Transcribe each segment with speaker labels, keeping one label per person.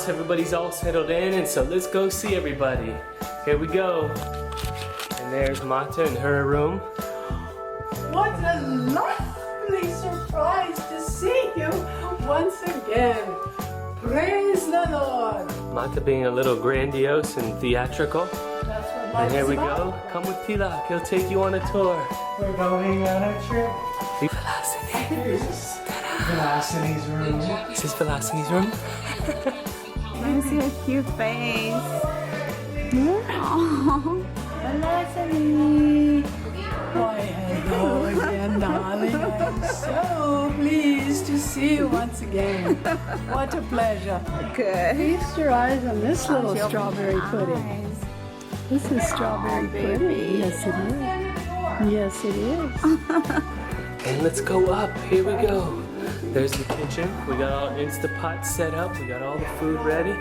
Speaker 1: house. Everybody's all settled in, and so let's go see everybody. Here we go. And there's Mata in her room.
Speaker 2: What a lovely surprise to see you once again. Praise the Lord.
Speaker 1: Mata being a little grandiose and theatrical.
Speaker 2: That's what
Speaker 1: And
Speaker 2: life
Speaker 1: here
Speaker 2: is
Speaker 1: we
Speaker 2: about.
Speaker 1: go. Come with Tilak. He'll take you on a tour.
Speaker 3: We're going on a trip.
Speaker 1: Velocity.
Speaker 3: Velocity's room.
Speaker 1: This is Velocity's room.
Speaker 4: Let me see a cute face. Oh, Velocity.
Speaker 2: Why, hello again, darling. I'm so pleased to see you once again. What a pleasure.
Speaker 4: Good.
Speaker 2: Feast your eyes on this little
Speaker 4: She opened
Speaker 2: strawberry
Speaker 4: her
Speaker 2: pudding.
Speaker 4: eyes.
Speaker 2: This is strawberry pudding. Yes, it is. Yes, it is.
Speaker 1: And let's go up. Here we go. There's the kitchen. We got all Instapot set up. We got all the food ready.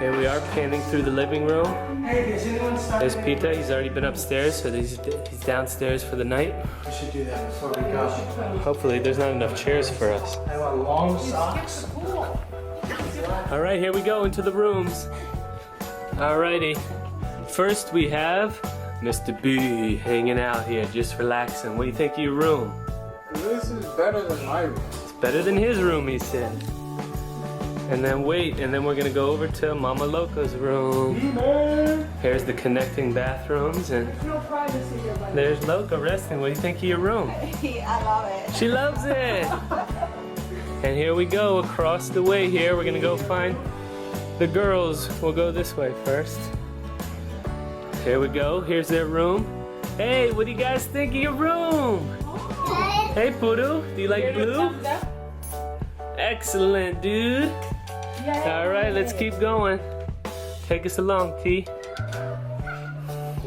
Speaker 1: Here we are panning through the living room.
Speaker 3: Hey, does anyone start?
Speaker 1: There's Pita. He's already been upstairs, so he's downstairs for the night.
Speaker 3: We should do that before we go.
Speaker 1: Hopefully there's not enough chairs for us.
Speaker 3: I want long socks.
Speaker 1: All right, here we go into the rooms. Alrighty. First we have Mr. B hanging out here, just relaxing. What do you think of your room?
Speaker 5: This is better than my room.
Speaker 1: It's better than his room, he said. And then we're gonna go over to Mama Loco's room. Here's the connecting bathrooms, and
Speaker 2: No privacy here, buddy.
Speaker 1: there's Loco resting. What do you think of your room?
Speaker 4: I love it.
Speaker 1: She loves it. And here we go across the way here. We're gonna go find the girls. We'll go this way first. Here we go. Here's their room. Hey, what do you guys think of your room? Hey, Pudu, do you like blue? Excellent, dude. All right, let's keep going. Take us along, T.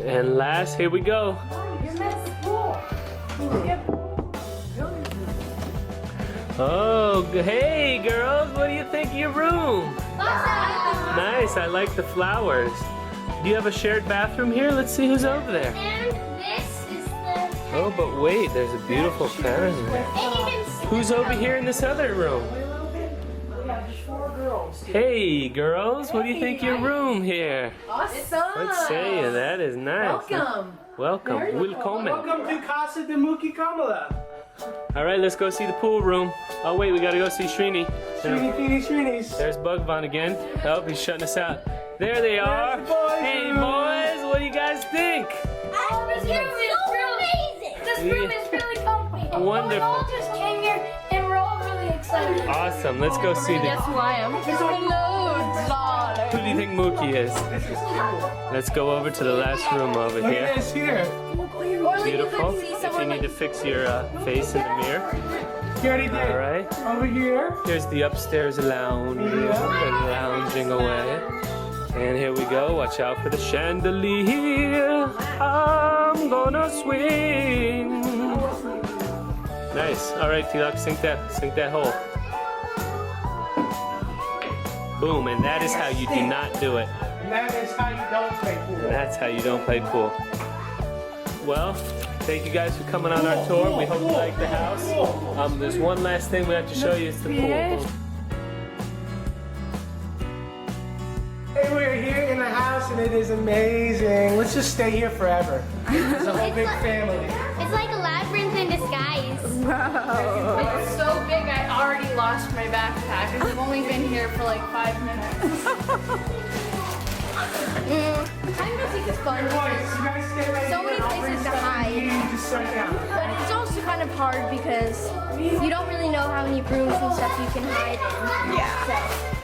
Speaker 1: And last, here we go. Oh, hey, girls, what do you think of your room? Nice, I like the flowers. Do you have a shared bathroom here? Let's see who's over there.
Speaker 6: And this is the.
Speaker 1: Oh, but wait, there's a beautiful fan in there.
Speaker 6: And you can see.
Speaker 1: Who's over here in this other room?
Speaker 2: We have 4 girls.
Speaker 1: Hey, girls, what do you think of your room here?
Speaker 2: Awesome.
Speaker 1: Let's say that is nice.
Speaker 2: Welcome.
Speaker 1: Welcome. Willkommen.
Speaker 3: Welcome to Casa de Muki Kamala.
Speaker 1: All right, let's go see the pool room. Oh wait, we gotta go see Srini.
Speaker 3: Shreenies.
Speaker 1: There's Bugvan again. Oh, he's shutting us out. There they are.
Speaker 3: There's the boys'
Speaker 1: Hey,
Speaker 3: room.
Speaker 1: boys, what do you guys think?
Speaker 6: Oh, this room is amazing. This room is really comfy.
Speaker 1: Wonderful.
Speaker 6: We all just came here and we're all really excited.
Speaker 1: Awesome. Let's go see the.
Speaker 4: Guess who I am? Hello, darling.
Speaker 1: Who do you think Mookie is? Let's go over to the last room over
Speaker 3: Look
Speaker 1: here.
Speaker 3: at this here.
Speaker 1: Beautiful. If you need to fix your face in the mirror.
Speaker 3: You already did.
Speaker 1: All right.
Speaker 3: Over here.
Speaker 1: Here's the upstairs lounge. They're lounging away. And here we go. Watch out for the chandelier. I'm gonna swing. Nice. All right, Tilak, sink that hole. Boom, and that is how you do not do it.
Speaker 3: And that is how you don't play pool.
Speaker 1: That's how you don't play pool. Well, thank you guys for coming on our tour. We hope you like the house. There's one last thing we have to show you. It's the pool.
Speaker 3: Hey, we're here in the house and it is amazing. Let's just stay here forever. It's a whole big family.
Speaker 6: It's like a labyrinth in disguise.
Speaker 7: It's so big I already lost my backpack and I've only been here for like 5 minutes.
Speaker 6: I don't think it's fun.
Speaker 3: Boys, you guys stay right
Speaker 6: So
Speaker 3: here.
Speaker 6: many
Speaker 3: I'll bring
Speaker 6: places to
Speaker 3: stuff
Speaker 6: hide.
Speaker 3: you need to sit down.
Speaker 6: But it's also kind of hard because you don't really know how many rooms and stuff you can hide in.
Speaker 4: Yeah.
Speaker 6: So